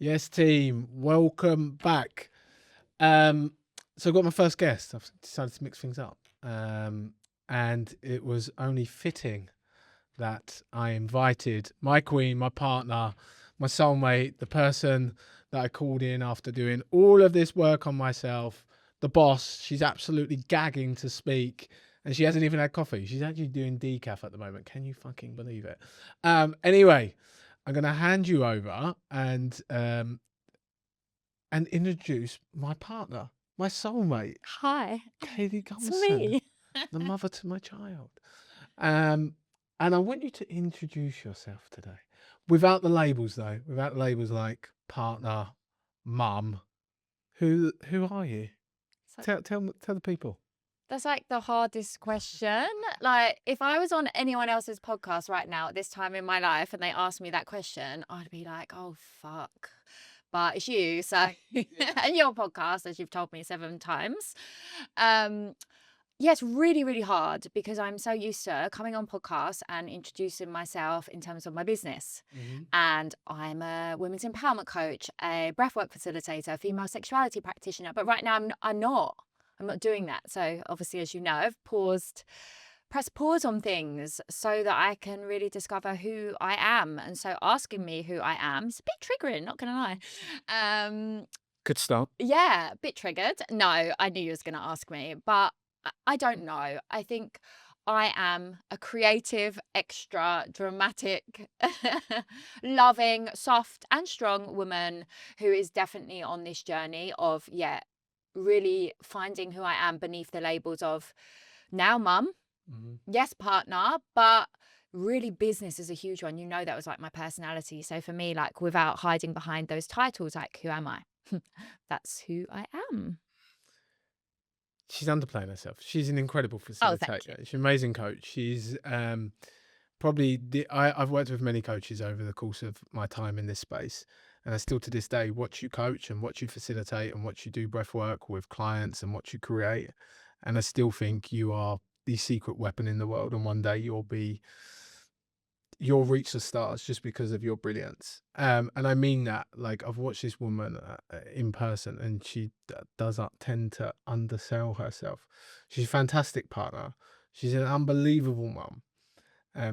Yes, team. Welcome back. So I got my first guest. I've decided to mix things up. And it was only fitting that I invited my queen, my partner, my soulmate, the person that I called in after doing all of this work on myself, the boss. She's absolutely gagging to speak. And she hasn't even had coffee. She's actually doing decaf at the moment. Can you fucking believe it? Anyway, I'm going to hand you over and introduce my partner, my soulmate, Hi, Kady it's me. the mother to my child. And I want you to introduce yourself today, without the labels though, without the labels like partner, mum. Who are you? So Tell the people. that's like the hardest question. Like, if I was on anyone else's podcast right now at this time in my life and they asked me that question, I'd be like, oh, fuck. But it's you. So, and your podcast, as you've told me 7 times. Yeah, it's really, really hard because I'm so used to coming on podcasts and introducing myself in terms of my business. Mm-hmm. And I'm a women's empowerment coach, a breathwork facilitator, female sexuality practitioner. But right now, I'm not doing that. So obviously, as you know, I've pressed pause on things so that I can really discover who I am. And so asking me who I am is a bit triggering, not going to lie. Good start. Yeah, a bit triggered. No, I knew you was going to ask me, but I don't know. I think I am a creative, extra, dramatic, loving, soft and strong woman who is definitely on this journey of, really finding who I am beneath the labels of now mum, yes, partner, but really business is a huge one. You know, that was like my personality. So for me, like without hiding behind those titles, like who am I? That's who I am. She's underplaying herself. She's an incredible Oh, thank you. facilitator. She's an amazing coach. She's probably I've worked with many coaches over the course of my time in this space, and I still to this day watch you coach and watch you facilitate and watch you do breath work with clients and watch you create. And I still think you are the secret weapon in the world, and one day you'll reach the stars just because of your brilliance. And I mean that. Like, I've watched this woman in person, and she does tend to undersell herself. She's a fantastic partner. She's an unbelievable mum.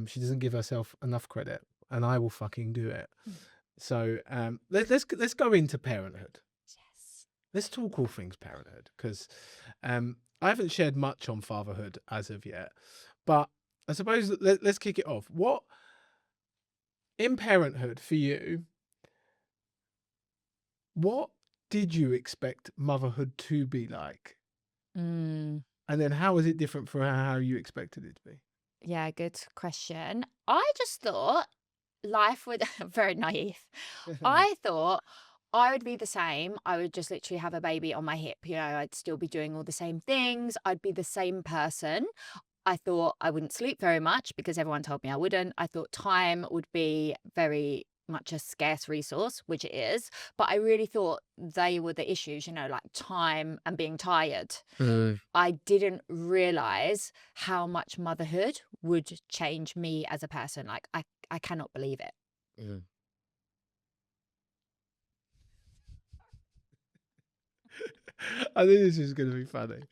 She doesn't give herself enough credit, and I will fucking do it. So let's go into parenthood. Yes. Let's talk all things parenthood, because I haven't shared much on fatherhood as of yet, but I suppose let's kick it off. What in parenthood for you? What did you expect motherhood to be like, and then how is it different from how you expected it to be? Yeah, good question. I just thought life would very naive. I thought I would be the same. I would just literally have a baby on my hip. I'd still be doing all the same things. I'd be the same person. I thought I wouldn't sleep very much because everyone told me I wouldn't. I thought time would be very much a scarce resource, which it is. But I really thought they were the issues, like time and being tired. I didn't realize how much motherhood would change me as a person. Like, I cannot believe it. I knew this was going to be funny.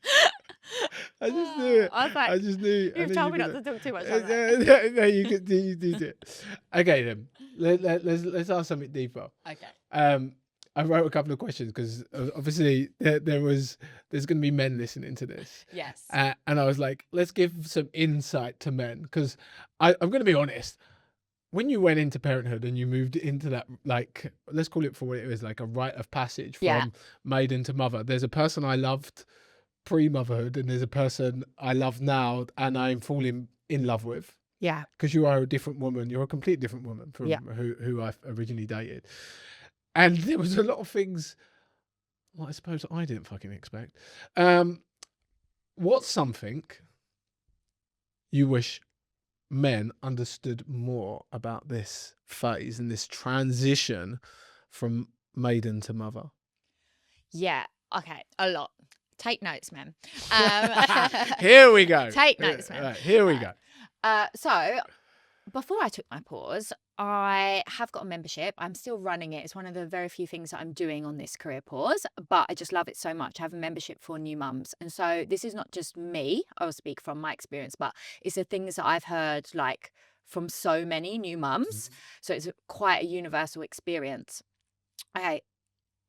I just knew it. I was like, I just knew. you've told me not to talk too much. On that. No, you did it. Okay, then let's ask something deeper. Okay. I wrote a couple of questions because obviously there's going to be men listening to this. Yes. And I was like, let's give some insight to men, because I'm going to be honest. When you went into parenthood and you moved into that, like, let's call it for what it is, like a rite of passage from maiden to mother. There's a person I loved pre-motherhood, and there's a person I love now, and I'm falling in love with. Yeah. Because you are a different woman. You're a completely different woman from who I originally dated. And there was a lot of things, well, I suppose I didn't fucking expect. What's something you wish men understood more about this phase and this transition from maiden to mother? Yeah. Okay. A lot. Take notes, man. Here we go. Take notes, man. Right, here we go. So before I took my pause, I have got a membership. I'm still running it. It's one of the very few things that I'm doing on this career pause, but I just love it so much. I have a membership for new mums. And so this is not just me, I will speak from my experience, but it's the things that I've heard like from so many new mums. So it's quite a universal experience. Okay,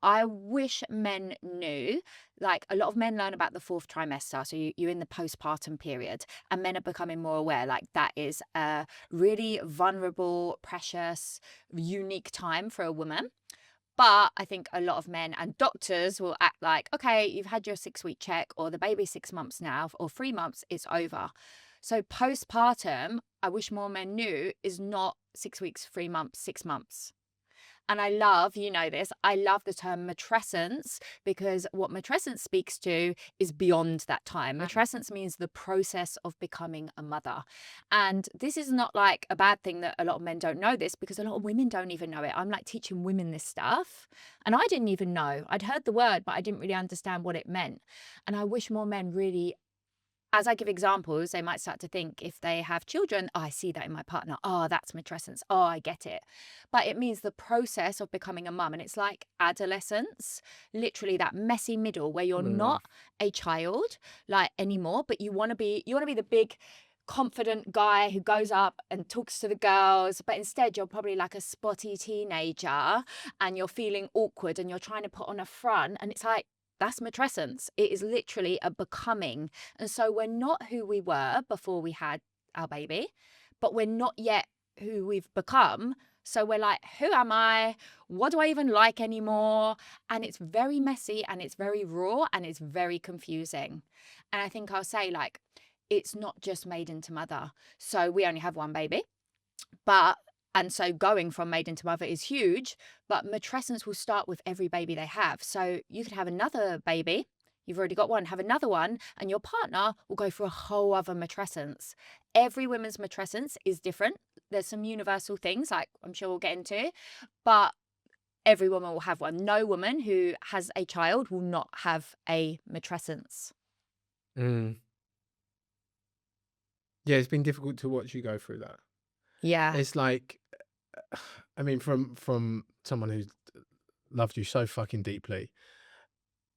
I wish men knew, like a lot of men learn about the fourth trimester. So you're in the postpartum period and men are becoming more aware, like that is a really vulnerable, precious, unique time for a woman. But I think a lot of men and doctors will act like, okay, you've had your 6-week check or the baby's 6 months now or 3 months, it's over. So postpartum, I wish more men knew, is not 6 weeks, 3 months, 6 months. And I love, you know this, I love the term matrescence because what matrescence speaks to is beyond that time. Matrescence means the process of becoming a mother. And this is not like a bad thing that a lot of men don't know this because a lot of women don't even know it. I'm like teaching women this stuff and I didn't even know. I'd heard the word, but I didn't really understand what it meant. And I wish more men really, as I give examples, they might start to think if they have children, oh, I see that in my partner. Oh, that's matrescence. Oh, I get it. But it means the process of becoming a mum. And it's like adolescence, literally that messy middle where you're not a child like anymore, but you want to be the big confident guy who goes up and talks to the girls, but instead you're probably like a spotty teenager and you're feeling awkward and you're trying to put on a front. And it's like, that's matrescence. It is literally a becoming. And so we're not who we were before we had our baby, but we're not yet who we've become. So we're like, who am I? What do I even like anymore? And it's very messy and it's very raw and it's very confusing. And I think I'll say, like, it's not just maiden to mother. So we only have one baby, and so going from maiden to mother is huge, but matrescence will start with every baby they have. So you could have another baby, you've already got one, have another one, and your partner will go through a whole other matrescence. Every woman's matrescence is different. There's some universal things, like I'm sure we'll get into, but every woman will have one. No woman who has a child will not have a matrescence. Yeah, it's been difficult to watch you go through that. Yeah. It's like, I mean, from someone who's loved you so fucking deeply,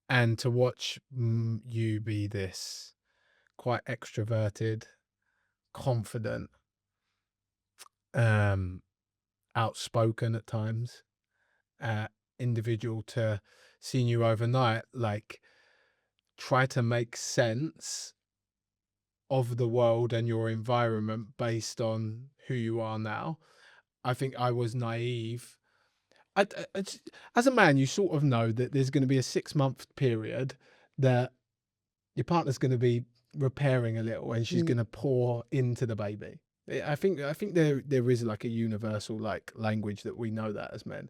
and to watch you be this quite extroverted, confident, outspoken at times, individual, to seeing you overnight, like, try to make sense of the world and your environment based on who you are now. I think I was naive. As a man, you sort of know that there's going to be a 6-month period that your partner's going to be repairing a little and she's going to pour into the baby. I think there is like a universal like language that we know that as men.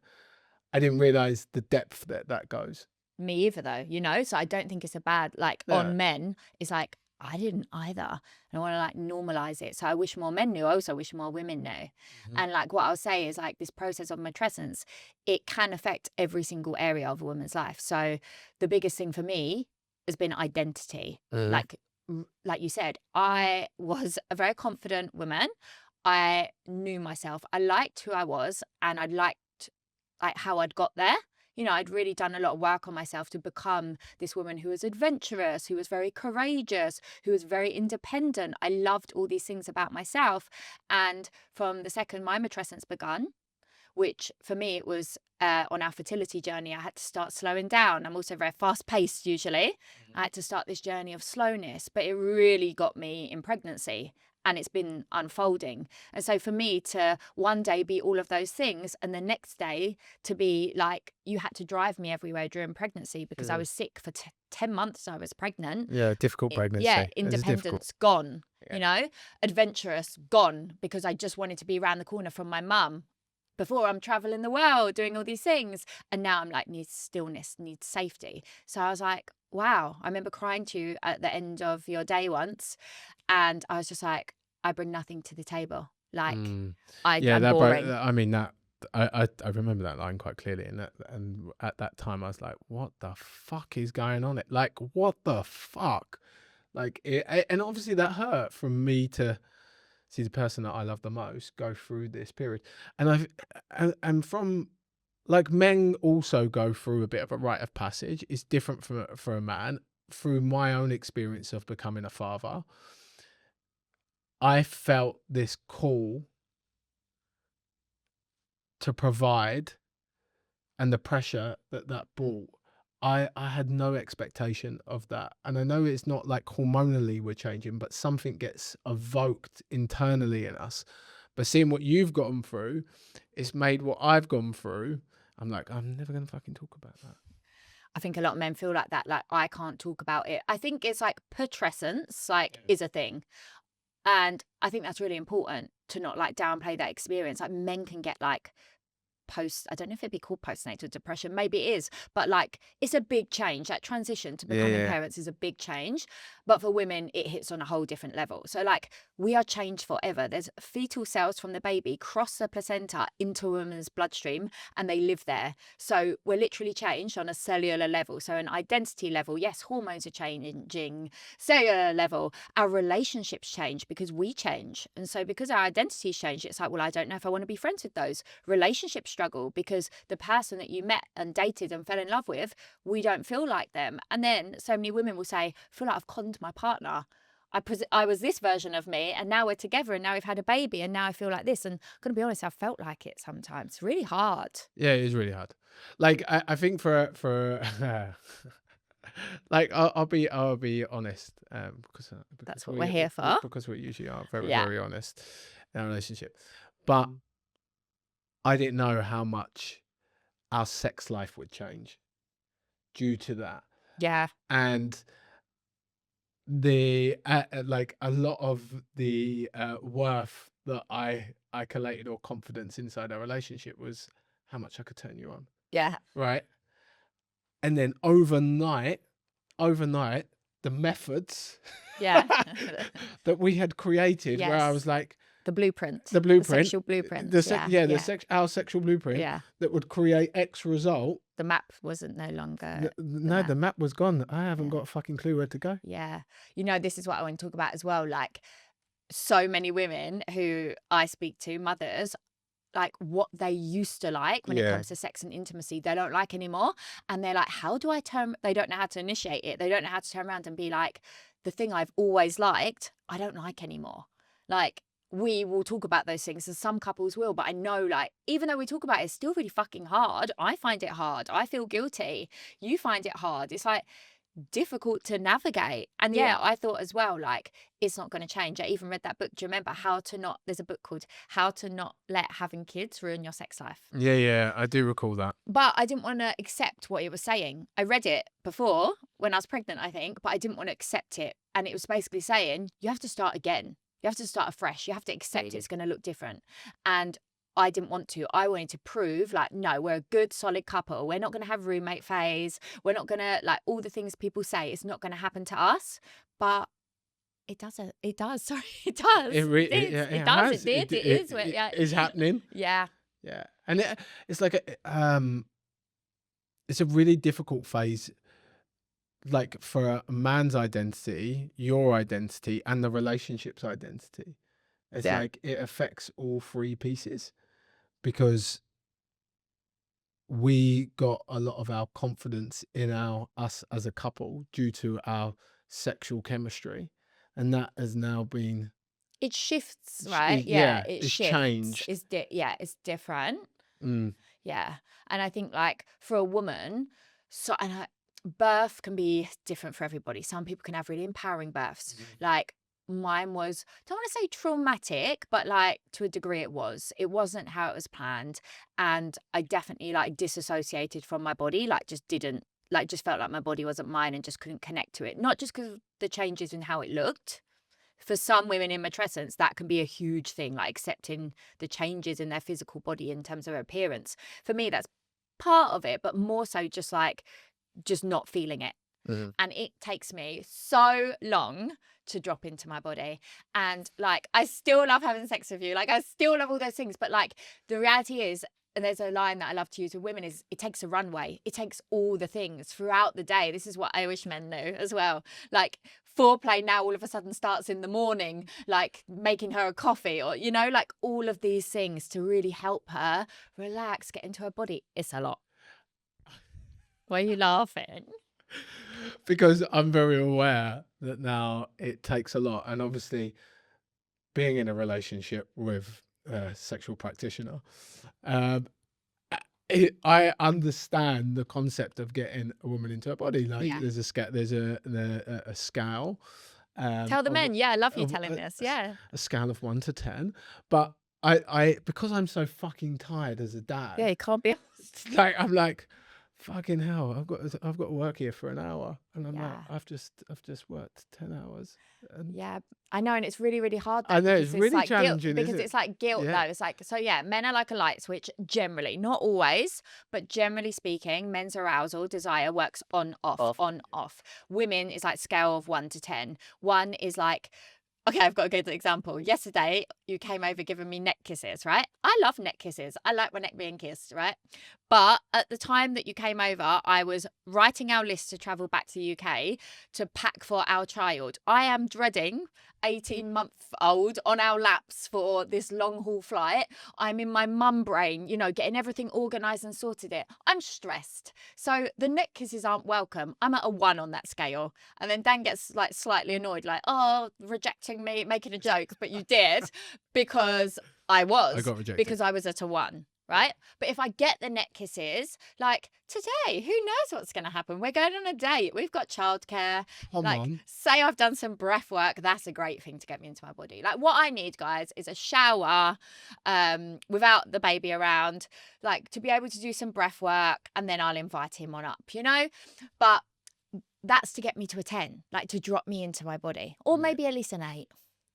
I didn't realize the depth that goes. Me either, though, you know? So I don't think it's a bad, like, on men. It's like, I didn't either. And I want to like normalize it. So I wish more men knew. I also wish more women knew. And like what I'll say is like this process of matrescence, it can affect every single area of a woman's life. So the biggest thing for me has been identity. Like you said, I was a very confident woman. I knew myself. I liked who I was and I liked like how I'd got there. You know, I'd really done a lot of work on myself to become this woman who was adventurous, who was very courageous, who was very independent. I loved all these things about myself. And from the second my matrescence begun, which for me, it was on our fertility journey, I had to start slowing down. I'm also very fast paced usually. I had to start this journey of slowness, but it really got me in pregnancy. And it's been unfolding. And so for me to one day be all of those things and the next day to be like, you had to drive me everywhere during pregnancy because I was sick for 10 months I was pregnant. Yeah, difficult pregnancy. Yeah, independence gone, you know, adventurous gone because I just wanted to be around the corner from my mum. Before I'm traveling the world, doing all these things. And now I'm like, need stillness, need safety. So I was like, wow. I remember crying to you at the end of your day once. And I was just like, I bring nothing to the table. Like, I'm boring. I mean, that I remember that line quite clearly. And at that time, I was like, what the fuck is going on? Like, what the fuck? Like, and obviously that hurt from me to see the person that I love the most go through this period. And from, like, men also go through a bit of a rite of passage. It's different for a man. Through my own experience of becoming a father, I felt this call to provide, and the pressure that brought. I had no expectation of that. And I know it's not like hormonally we're changing, but something gets evoked internally in us. But seeing what you've gone through, it's made what I've gone through. I'm like, I'm never going to fucking talk about that. I think a lot of men feel like that, like, I can't talk about it. I think it's like matrescence, like, is a thing. And I think that's really important to not like downplay that experience. Like, men can get like I don't know if it'd be called postnatal depression, maybe it is, but like, it's a big change. That transition to becoming parents is a big change, but for women it hits on a whole different level. So like, we are changed forever. There's fetal cells from the baby cross the placenta into a woman's bloodstream and they live there. So we're literally changed on a cellular level. So an identity level, yes, hormones are changing. Cellular level, our relationships change because we change. And so because our identities change, it's like, well, I don't know if I want to be friends with those. Relationships struggle because the person that you met and dated and fell in love with, we don't feel like them. And then so many women will say, I feel like I've conned my partner. I was this version of me and now we're together and now we've had a baby and now I feel like this. And I'm going to be honest, I've felt like it sometimes. It's really hard. Yeah, it is really hard. Like, I think for like, I'll be honest, because That's what we're here for. because we usually are very, Yeah. very honest in our relationship. But I didn't know how much our sex life would change due to that. Yeah. And the like, a lot of the worth that I collated, or confidence inside our relationship, was how much I could turn you on. Yeah. Right. And then overnight, the methods Yeah. that we had created, where I Yes. was like, The blueprint. the blueprint, sexual blueprint. our sexual blueprint, that would create X result. The map wasn't no longer. The map was gone. I haven't got a fucking clue where to go. Yeah. You know, this is what I want to talk about as well. Like, so many women who I speak to, mothers, like, what they used to like when it comes to sex and intimacy, they don't like anymore. And they're like, they don't know how to initiate it. They don't know how to turn around and be like, the thing I've always liked, I don't like anymore. Like, we will talk about those things, and some couples will, but I know, like, even though we talk about it, it's still really fucking hard. I find it hard. I feel guilty. You find it hard. It's like difficult to navigate. And I thought as well, like, it's not going to change. I even read that book. Do you remember there's a book called How to Not Let Having Kids Ruin Your Sex Life? Yeah, I do recall that. But I didn't want to accept what it was saying. I read it before when I was pregnant, I think, but I didn't want to accept it. And it was basically saying, you have to start again. You have to start afresh. You have to accept it's going to look different. And I didn't want to. I wanted to prove, like, no, we're a good, solid couple. We're not going to have roommate phase. We're not going to, like, all the things people say, it's not going to happen to us. But it doesn't. It does. Sorry, it does. It does. It is. It is happening. Yeah. Yeah. And it's like, it's a really difficult phase, like, for a man's identity, your identity, and the relationship's identity. It's like, it affects all three pieces, because we got a lot of our confidence in us as a couple due to our sexual chemistry, and that has now been, it shifts, right? It it's shifts. changed. It's different. Mm. Yeah. And I think, like, for a woman, birth can be different for everybody. Some people can have really empowering births. Like, mine was, don't want to say traumatic, but like, to a degree it was. It wasn't how it was planned. And I definitely, like, disassociated from my body, like, just felt like my body wasn't mine and just couldn't connect to it. Not just because of the changes in how it looked. For some women in matrescence, that can be a huge thing, like accepting the changes in their physical body in terms of appearance. For me, that's part of it, but more so just not feeling it. And it takes me so long to drop into my body. And like, I still love having sex with you. Like, I still love all those things. But like, the reality is, and there's a line that I love to use with women is, it takes a runway. It takes all the things throughout the day. This is what I wish men knew as well. Like foreplay now all of a sudden starts in the morning, like making her a coffee, or, you know, like all of these things to really help her relax, get into her body. It's a lot. Why are you laughing? Because I'm very aware that now it takes a lot. And obviously, being in a relationship with a sexual practitioner, um, I understand the concept of getting a woman into her body. Like Yeah. there's a scale. Tell the Of, men. Yeah, I love you of telling this. Yeah. a scale of 1 to 10. But I because I'm so fucking tired as a Yeah, dad, you can't be. like I'm like, fucking hell, I've got to work here for an hour, and I'm like, Yeah. I've just worked 10 hours, and Yeah, I know, and it's really, really hard though, I know because it's it's really like guilt. challenging, Because isn't it? it's like guilt Yeah. though. It's like, so yeah, men are like a light switch generally, not always, but generally speaking, men's arousal desire works on off, on off. Women is like scale of 1 to 10. 1 is like, okay, I've got a good example. Yesterday, you came over giving me neck kisses, right? I love neck kisses. I like my neck being kissed, right? But at the time that you came over, I was writing our list to travel back to the UK to pack for our child. I am dreading 18-month-old on our laps for this long haul flight. I'm in my mum brain, you know, getting everything organised and sorted it. I'm stressed. So the neck kisses aren't welcome. I'm at a 1 on that scale. And then Dan gets like slightly annoyed, like, oh, rejecting me, making a joke. But you did, because I I got rejected. because I was at a 1. Right. But if I get the neck kisses, like today, who knows what's going to happen? We're going on a date. We've got childcare. Come Like, on. say I've done some breath work. That's a great thing to get me into my body. Like, what I need, guys, is a shower without the baby around, like to be able to do some breath work, and then I'll invite him on up, you know? But that's to get me to a 10, like to drop me into my body, or Yeah. maybe at least an 8.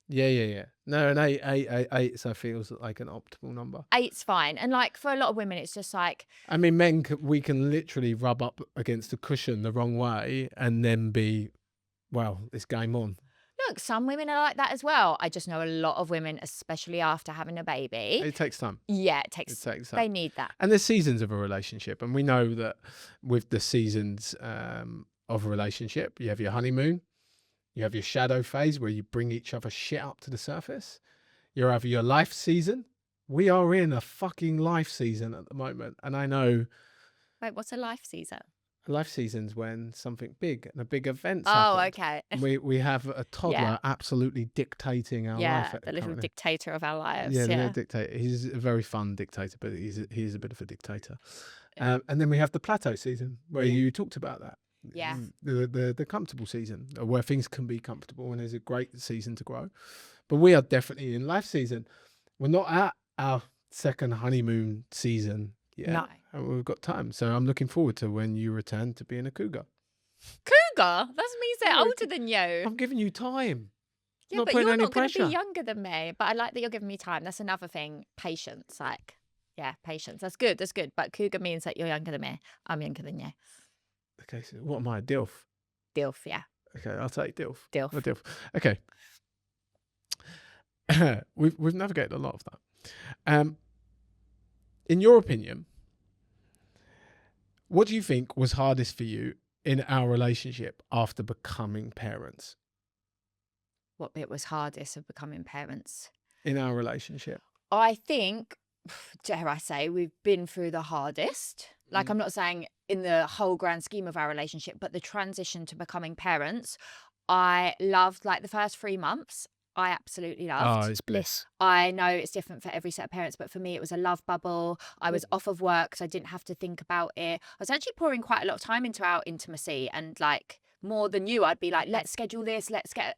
Yeah. No, an eight. So feels like an optimal number. 8's fine. And like for a lot of women, it's just like, I mean, we can literally rub up against a cushion the wrong way and then be, well, it's game on. look, some women are like that as well. I just know a lot of women, especially after having a baby. It takes time. Yeah, it It takes takes they time. need that. And there's seasons of a relationship, and we know that with the seasons of a relationship, you have your honeymoon, you have your shadow phase where you bring each other shit up to the surface. You have your life season. We are in a fucking life season at the moment, and I know Wait, what's a life season? a life season's when something big and a big event's Oh, happened. okay. We have a toddler absolutely dictating our Yeah, life. the little currently. dictator of our lives. Yeah, the Yeah. little dictator. He's a very fun dictator, but he's a bit of a dictator. And then we have the plateau season where you talked about that. Yeah. The comfortable season, where things can be comfortable and is a great season to grow. But we are definitely in life season. We're not at our second honeymoon season yet. No. And we've got time. So I'm looking forward to when you return to being a cougar. Cougar? That's me so Yeah, older than you. I'm giving you time. Yeah, not but putting you're any not going to pressure. be younger than me. But I like that you're giving me time. That's another thing. Patience. Like, yeah, patience. That's good. That's good. But cougar means that you're younger than me. I'm younger than you. Okay, so what am I, DILF? DILF, yeah. Okay, I'll take DILF. DILF. A DILF. Okay. we've navigated a lot of that. In your opinion, what do you think was hardest for you in our relationship after becoming parents? What bit was hardest of becoming parents? In our relationship? I think, dare I say, we've been through the hardest. Like, I'm not saying in the whole grand scheme of our relationship, but the transition to becoming parents, I loved like the first 3 months. I absolutely loved. Oh, it's bliss. I know it's different for every set of parents, but for me, it was a love bubble. I was off of work, so I didn't have to think about it. I was actually pouring quite a lot of time into our intimacy, and like more than you, I'd be like, let's schedule this. Let's get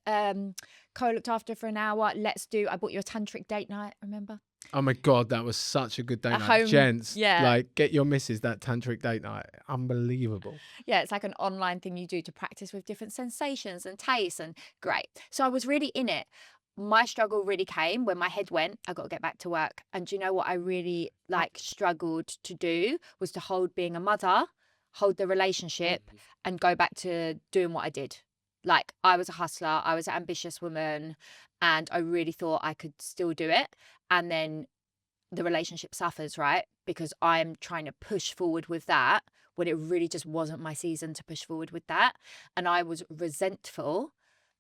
Co looked after for an hour. I bought you a tantric date night, remember? Oh my God, that was such a good date A night. home- Gents, yeah. like get your missus that tantric date night. Unbelievable. Yeah, it's like an online thing you do to practice with different sensations and tastes, and great. So I was really in it. My struggle really came when my head went, I got to get back to work. And do you know what I really like struggled to do was to hold being a mother, hold the relationship, and go back to doing what I did. Like, I was a hustler, I was an ambitious woman, and I really thought I could still do it. And then the relationship suffers, right? Because I'm trying to push forward with that when it really just wasn't my season to push forward with that. And I was resentful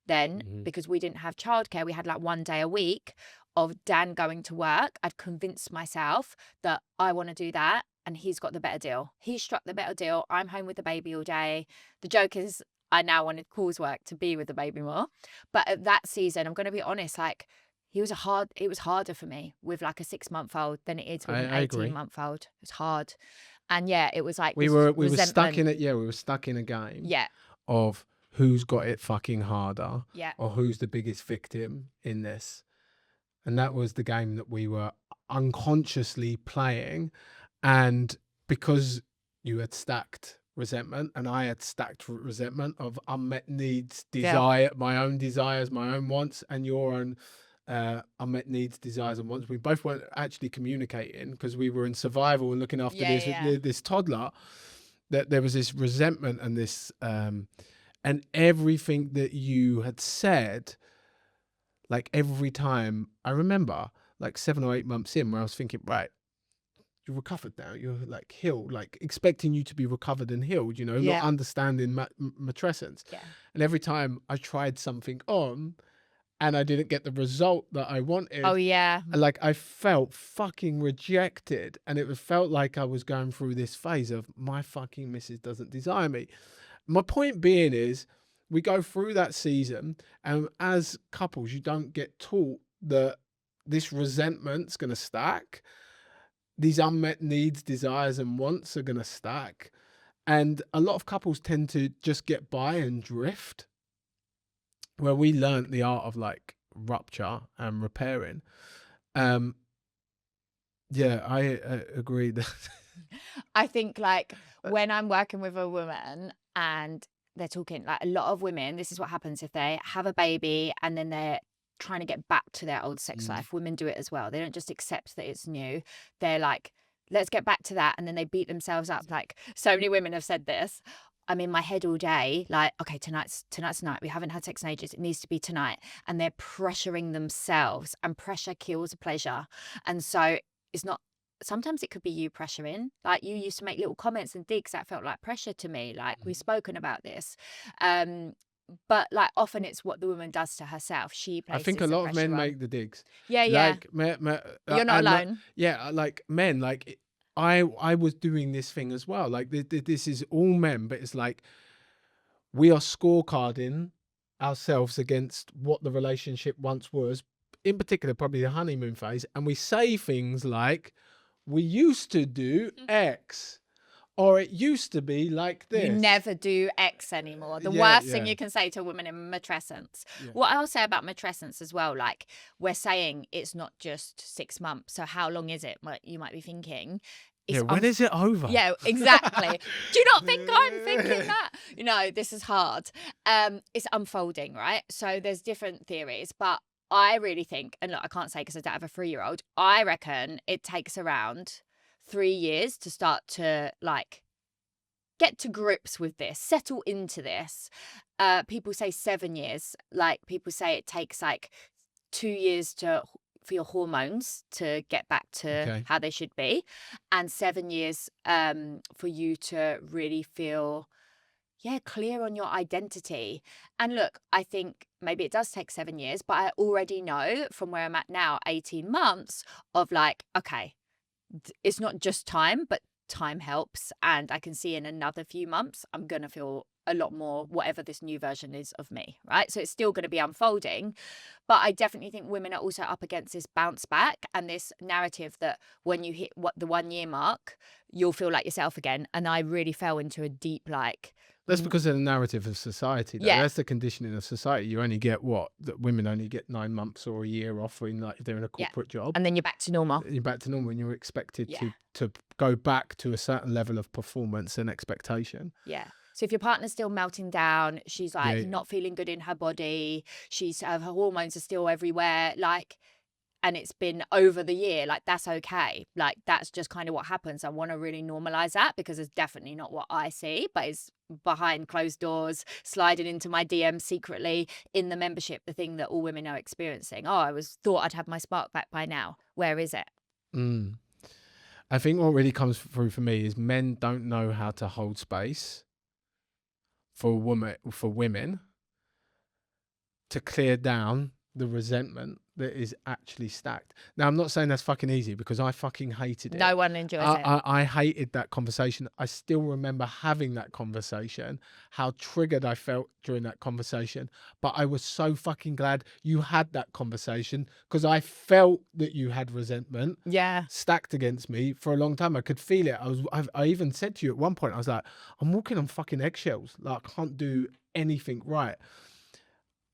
then because we didn't have childcare. We had like 1 day a week of Dan going to work. I'd convinced myself that I want to do that and he's got the better deal. He struck the better deal. I'm home with the baby all day. The joke is I now wanted cause work to be with the baby more. But at that season, I'm going to be honest, like it was harder for me with like a 6-month-old than it is with an I agree. 18-month-old. It's hard. And yeah, it was like We this were resentment. stuck in it. Yeah, we were stuck in a game Yeah, of who's got it fucking harder yeah. or who's the biggest victim in this. And that was the game that we were unconsciously playing. And because you had stacked resentment and I had stacked resentment of unmet needs, desire, my own desires, my own wants, and your own unmet needs, desires, and wants. We both weren't actually communicating because we were in survival and looking after this toddler. That there was this resentment and this and everything that you had said, like every time I remember, like 7 or 8 months in, where I was thinking, right, you're recovered now, you're like healed, like expecting you to be recovered and healed, not understanding matrescence. And every time I tried something on and I didn't get the result that I wanted, like I felt fucking rejected, and it felt like I was going through this phase of my fucking missus doesn't desire me. My point being is, we go through that season, and as couples, you don't get taught that this resentment's going to stack. These unmet needs, desires, and wants are going to stack. And a lot of couples tend to just get by and drift, where we learned the art of like rupture and repairing. I agree that I think like when I'm working with a woman and they're talking, like a lot of women, this is what happens if they have a baby and then they're trying to get back to their old sex life. Women do it as well. They don't just accept that it's new. They're like, let's get back to that. And then they beat themselves up. Like so many women have said this. I'm in my head all day, like, okay, tonight's night. We haven't had sex in ages. It needs to be tonight. And they're pressuring themselves, and pressure kills pleasure. And so it's not, sometimes it could be you pressuring. Like you used to make little comments and digs that felt like pressure to me. Like we've spoken about this. But like often it's what the woman does to herself. She places I think a lot of men make the digs. Yeah. Like, You're not alone. Like men, like I was doing this thing as well. Like this is all men, but it's like we are scorecarding ourselves against what the relationship once was, in particular, probably the honeymoon phase. And we say things like, we used to do X, or it used to be like this. You never do X anymore. The worst thing you can say to a woman in matrescence. What I'll say about matrescence as well, like we're saying it's not just 6 months. So how long is it? You might be thinking. When is it over? Yeah, exactly. Do you not think I'm thinking that? This is hard. It's unfolding, right? So there's different theories, but I really think, and look, I can't say because I don't have a 3-year-old, I reckon it takes around 3 years to start to like get to grips with this, settle into this. People say 7 years. Like people say it takes like 2 years for your hormones to get back to how they should be, and 7 years for you to really feel clear on your identity. And look, I think maybe it does take 7 years, but I already know from where I'm at now, 18 months of like, okay, it's not just time, but time helps. And I can see in another few months, I'm going to feel a lot more whatever this new version is of me, right? So it's still going to be unfolding. But I definitely think women are also up against this bounce back and this narrative that when you hit the 1 year mark, you'll feel like yourself again. And I really fell into a deep like... That's because of the narrative of society. Though. That's the conditioning of society. You only get that women only get 9 months or a year off if they're in a corporate job. And then you're back to normal. You're back to normal and you're expected to go back to a certain level of performance and expectation. Yeah. So if your partner's still melting down, she's like not feeling good in her body, her hormones are still everywhere, like, and it's been over the year, like that's okay. Like that's just kind of what happens. I want to really normalize that because it's definitely not what I see, but it's behind closed doors, sliding into my DM secretly in the membership, the thing that all women are experiencing. Oh, thought I'd have my spark back by now. Where is it? Mm. I think what really comes through for me is men don't know how to hold space for women to clear down the resentment that is actually stacked. Now, I'm not saying that's fucking easy, because I fucking hated it. No one enjoys it. I hated that conversation. I still remember having that conversation, how triggered I felt during that conversation. But I was so fucking glad you had that conversation, because I felt that you had resentment Yeah. stacked against me for a long time. I could feel it. I even said to you at one point, I was like, I'm walking on fucking eggshells. Like, I can't do anything right.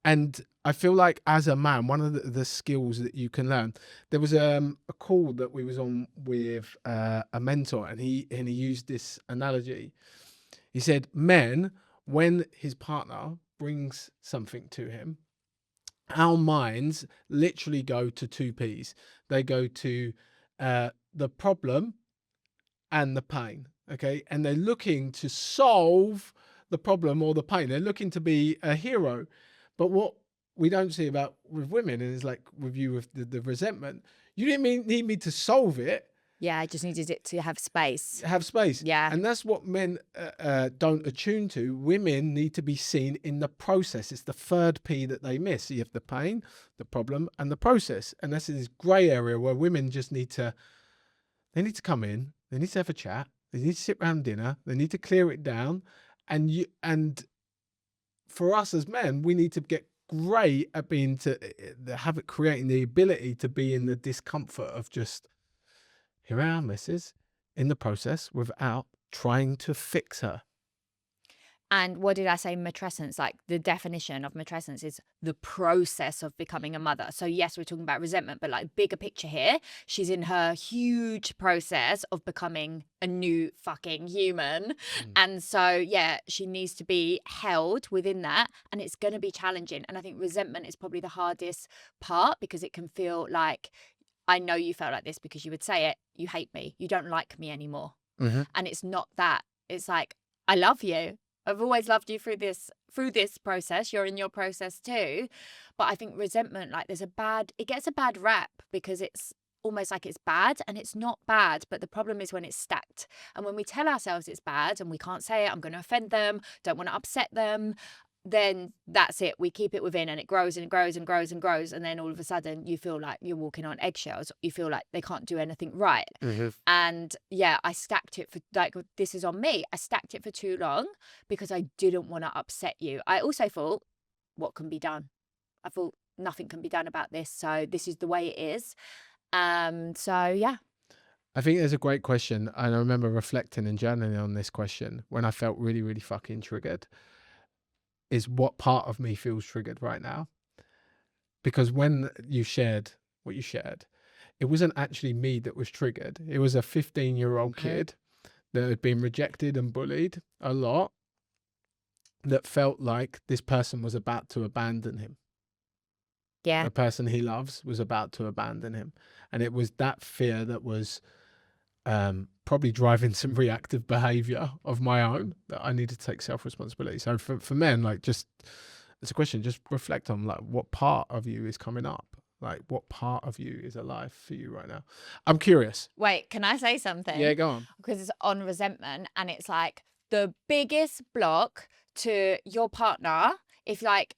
And I feel like, as a man, one of the skills that you can learn, there was a call that we was on with a mentor, and he used this analogy. He said, men, when his partner brings something to him, our minds literally go to two P's. They go to the problem and the pain. Okay. And they're looking to solve the problem or the pain. They're looking to be a hero. But what we don't see about with women is, like with you, with the resentment, you didn't need me to solve it. Yeah, I just needed it to have space. Have space. Yeah. And that's what men don't attune to. Women need to be seen in the process. It's the third P that they miss. You have the pain, the problem, and the process. And that's this grey area where women just need to come in, they need to have a chat, they need to sit around dinner, they need to clear it down. And for us as men, we need to get great at creating the ability to be in the discomfort of just, here I am, missus, in the process, without trying to fix her. And what did I say? Matrescence, like the definition of matrescence is the process of becoming a mother. So yes, we're talking about resentment, but like bigger picture here, she's in her huge process of becoming a new fucking human. And so, yeah, she needs to be held within that, and it's going to be challenging. And I think resentment is probably the hardest part, because it can feel like, I know you felt like this because you would say it, you hate me, you don't like me anymore. And it's not that. It's like, I love you. I've always loved you through this process. You're in your process too. But I think resentment, like it gets a bad rap, because it's almost like it's bad, and it's not bad. But the problem is when it's stacked. And when we tell ourselves it's bad and we can't say it, I'm going to offend them, don't want to upset them, then that's it. We keep it within, and it grows and grows and grows and grows. And then all of a sudden you feel like you're walking on eggshells. You feel like they can't do anything right. And yeah, I stacked it for, like, this is on me. I stacked it for too long because I didn't want to upset you. I also thought, what can be done? I thought nothing can be done about this. So this is the way it is. So yeah. I think there's a great question. And I remember reflecting and journaling on this question when I felt really, really fucking triggered. Is what part of me feels triggered right now? Because when you shared what you shared, it wasn't actually me that was triggered. It was a 15-year-old kid that had been rejected and bullied a lot, that felt like this person was about to abandon him. Yeah. The person he loves was about to abandon him. And it was that fear that was probably driving some reactive behavior of my own, that I need to take self-responsibility. So for men, like, just, it's a question, just reflect on, like, what part of you is coming up, like what part of you is alive for you right now. I'm curious. Wait, can I say something? Yeah, go on. Because it's on resentment, and it's like the biggest block to your partner, if like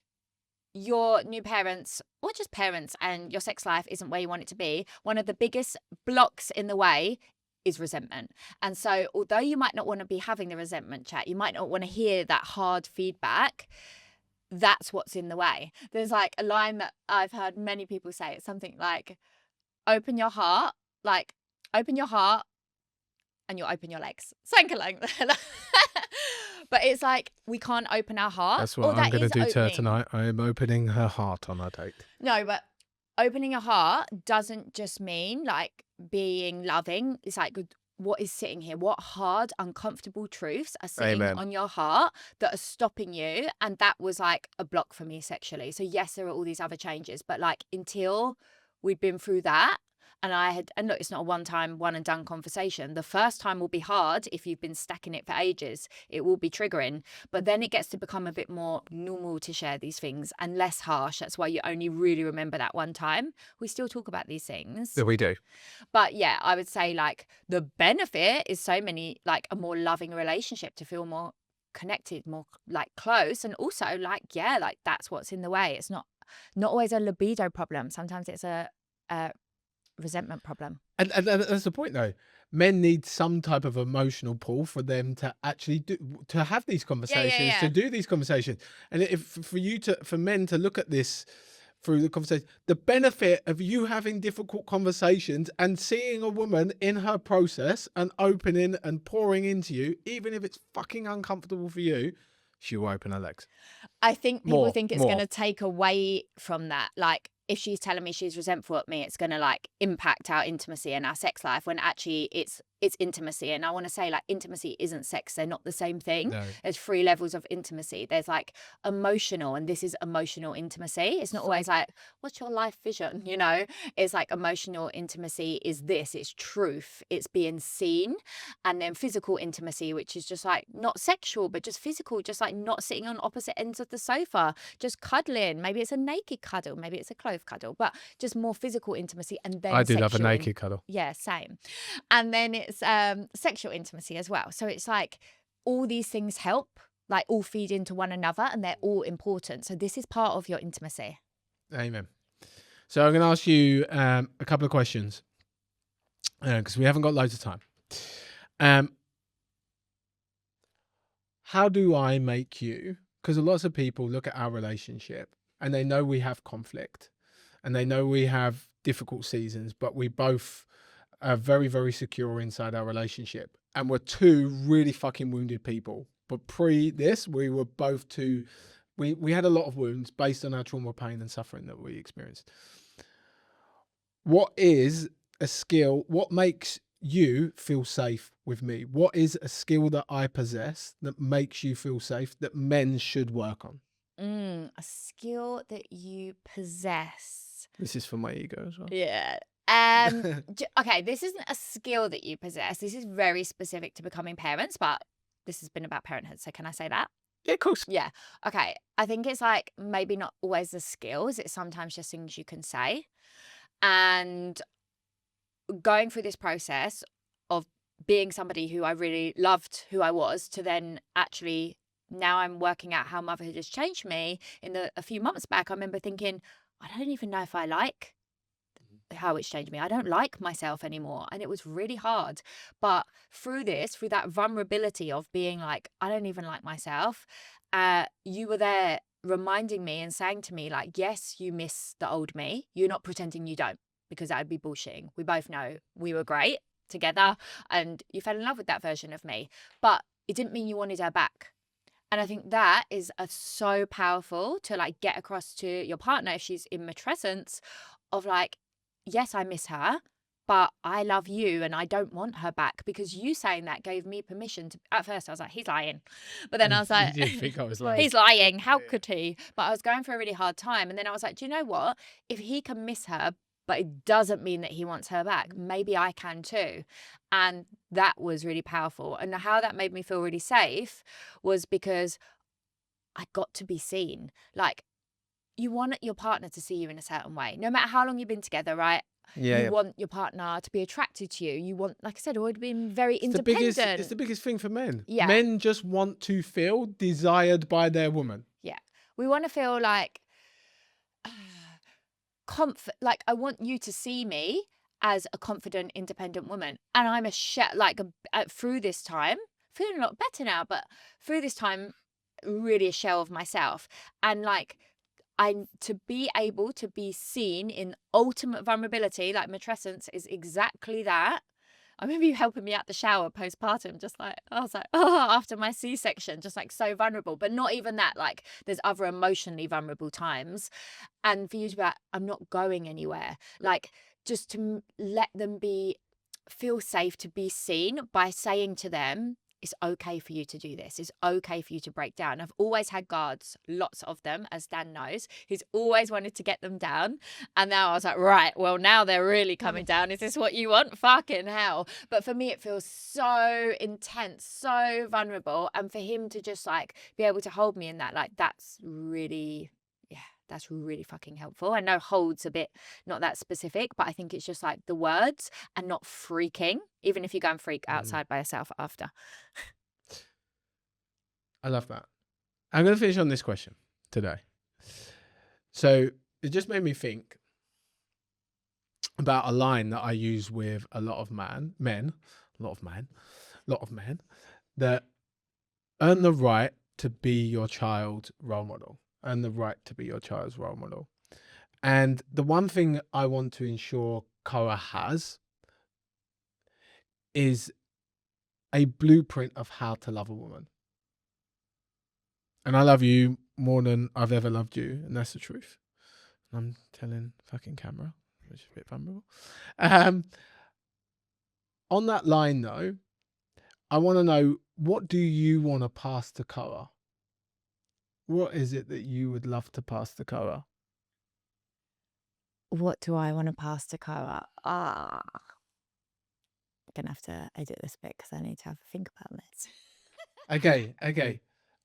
your new parents, or just parents, and your sex life isn't where you want it to be, one of the biggest blocks in the way is resentment. And so although you might not want to be having the resentment chat, you might not want to hear that hard feedback, that's what's in the way. There's like a line that I've heard many people say. It's something like, open your heart, and you'll open your legs. Something like that. But it's like, we can't open our heart. That's what I'm going to do to her tonight. I am opening her heart on our date. No, but opening your heart doesn't just mean like being loving. It's like, what is sitting here? What hard, uncomfortable truths are sitting on your heart that are stopping you? And that was like a block for me sexually. So yes, there are all these other changes, but like, until we'd been through that, And look, it's not a one-time, one and done conversation. The first time will be hard if you've been stacking it for ages. It will be triggering, but then it gets to become a bit more normal to share these things and less harsh. That's why you only really remember that one time. We still talk about these things. Yeah, we do. But yeah, I would say like the benefit is so many, like a more loving relationship, to feel more connected, more like close. And also like, yeah, like that's what's in the way. It's not always a libido problem. Sometimes it's a resentment problem. And that's the point, though. Men need some type of emotional pull for them to actually to have these conversations, yeah. to do these conversations. And if for men to look at this through the conversation, the benefit of you having difficult conversations and seeing a woman in her process and opening and pouring into you, even if it's fucking uncomfortable for you, she will open her legs. I think people think it's going more. to take away from that. Like, if she's telling me she's resentful at me, it's going to like impact our intimacy and our sex life, when actually it's intimacy. And I want to say, like, intimacy isn't sex. They're not the same thing. No. There's 3 levels of intimacy. There's like emotional, and this is emotional intimacy. It's not always like, what's your life vision? You know, it's like emotional intimacy is this, it's truth, it's being seen. And then physical intimacy, which is just like not sexual, but just physical, just like not sitting on opposite ends of the sofa, just cuddling. Maybe it's a naked cuddle, maybe it's a clove cuddle, but just more physical intimacy. And then I do love a sexual naked cuddle. yeah, same. And then it's sexual intimacy as well. So it's like all these things help, like all feed into one another, and they're all important. So this is part of your intimacy. Amen. So I'm going to ask you a couple of questions because we haven't got loads of time. How do I make you? Because lots of people look at our relationship and they know we have conflict and they know we have difficult seasons, but we both are very, very secure inside our relationship. And we're 2 really fucking wounded people. But pre this, we were both 2. We had a lot of wounds based on our trauma, pain, and suffering that we experienced. What is a skill? What makes you feel safe with me? What is a skill that I possess that makes you feel safe that men should work on? A skill that you possess. This is for my ego as well. Yeah. Okay, this isn't a skill that you possess. This is very specific to becoming parents, but this has been about parenthood. So can I say that? Yeah, of course. Yeah. Okay. I think it's like maybe not always the skills. It's sometimes just things you can say. And going through this process of being somebody who I really loved who I was, to then actually now I'm working out how motherhood has changed me. A few months back, I remember thinking, I don't even know if I like how it's changed me. I don't like myself anymore. And it was really hard. But through that vulnerability of being like, I don't even like myself, you were there reminding me and saying to me, like, yes, you miss the old me. You're not pretending you don't, because that would be bullshitting. We both know we were great together and you fell in love with that version of me. But it didn't mean you wanted her back. And I think that is so powerful to like get across to your partner if she's in matrescence, of like, yes, I miss her, but I love you and I don't want her back, because you saying that gave me permission to. At first I was like, he's lying. But then I was like, You did think I was lying. he's lying. How could he? But I was going through a really hard time. And then I was like, do you know what? If he can miss her, but it doesn't mean that he wants her back, maybe I can too. And that was really powerful. And how that made me feel really safe was because I got to be seen. Like, you want your partner to see you in a certain way, no matter how long you've been together, right? Yeah, You want your partner to be attracted to you. You want, like I said, always being very independent. It's the biggest thing for men. Yeah. Men just want to feel desired by their woman. Yeah. We want to feel like like I want you to see me as a confident, independent woman. And I'm through this time, feeling a lot better now, but through this time, really a shell of myself. And like, to be able to be seen in ultimate vulnerability, like matrescence is exactly that. I remember you helping me out the shower postpartum, just like, I was like, oh, after my C-section, just like so vulnerable. But not even that, like there's other emotionally vulnerable times. And for you to be like, I'm not going anywhere. Like, just to let them feel safe to be seen by saying to them, it's okay for you to do this. It's okay for you to break down. I've always had guards, lots of them, as Dan knows. He's always wanted to get them down. And now I was like, right, well, now they're really coming down. Is this what you want? Fucking hell. But for me, it feels so intense, so vulnerable. And for him to just like be able to hold me in that, like, that's really, yeah, that's really fucking helpful. I know hold's a bit not that specific, but I think it's just like the words and not freaking, even if you go and freak outside by yourself after. I love that. I'm going to finish on this question today. So it just made me think about a line that I use with a lot of men, that earn the right to be your child's role model. Earn the right to be your child's role model. And the one thing I want to ensure Koa has is a blueprint of how to love a woman. And I love you more than I've ever loved you, and that's the truth. I'm telling fucking camera, which is a bit vulnerable. On that line though, I want to know, what do you want to pass to Koa? What is it that you would love to pass to Koa? What do I want to pass to Koa? I'm going to have to edit this bit because I need to have a think about this. Okay.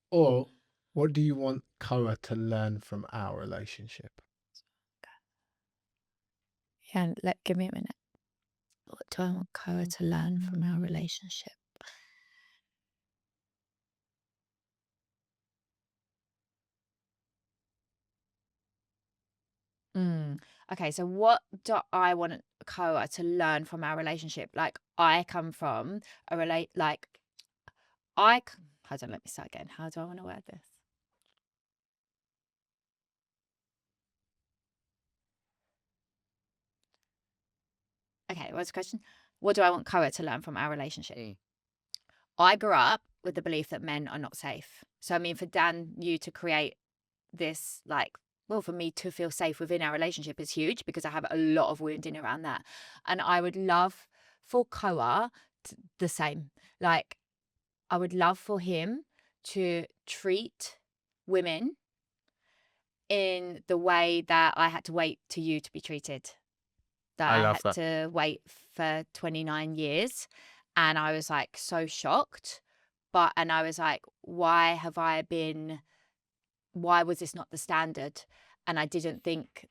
Or what do you want Koa to learn from our relationship? Yeah, give me a minute. What do I want Koa to learn from our relationship? Okay, so what do I want Koa to learn from our relationship? Like, I come from a hold on, let me start again. How do I want to word this? Okay, what's the question? What do I want Koa to learn from our relationship? I grew up with the belief that men are not safe. So, I mean, for Dan, you to create this, like, well, for me to feel safe within our relationship is huge because I have a lot of wounding around that. And I would love for Koa the same. Like, I would love for him to treat women in the way that I had to wait to you to be treated. That I had to wait for 29 years. And I was like so shocked. And I was like, why was this not the standard? And I didn't think,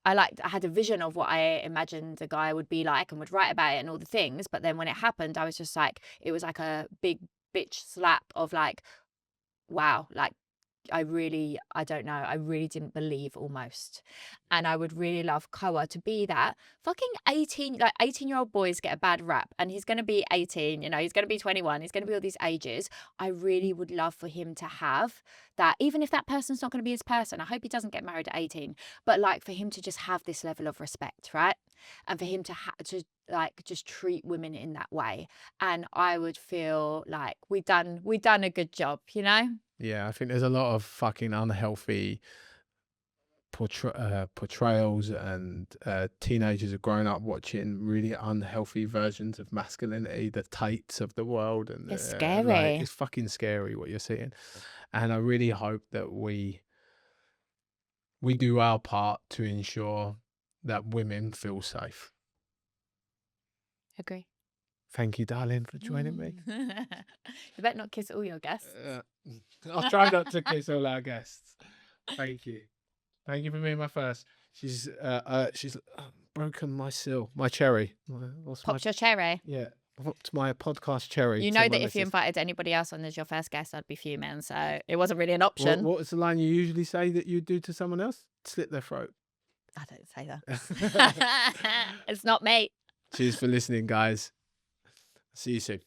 I had a vision of what I imagined a guy would be like and would write about it and all the things. But then when it happened, I was just like, it was like a big bitch slap of like, wow, like, I don't know, I really didn't believe almost. And I would really love Koa to be that fucking 18-year-old boys get a bad rap, and he's going to be 18, he's going to be 21, he's going to be all these ages. I really would love for him to have that, even if that person's not going to be his person. I hope he doesn't get married at 18, but like for him to just have this level of respect, right? And for him to like just treat women in that way. And I would feel like we done a good job, Yeah, I think there's a lot of fucking unhealthy portrayals, and teenagers are growing up watching really unhealthy versions of masculinity, the Tates of the world, and it's scary. it's fucking scary what you're seeing. And I really hope that we do our part to ensure that women feel safe. Agree. Thank you, darling, for joining me. You better not kiss all your guests. I'll try not to kiss all our guests. Thank you for being my first. She's broken my seal, my cherry. Popped your cherry. Yeah, popped my podcast cherry. You know that if you invited anybody else on as your first guest, I'd be fuming. So it wasn't really an option. What is the line you usually say that you do to someone else? Slit their throat. I don't say that. It's not me. Cheers for listening, guys. See you soon.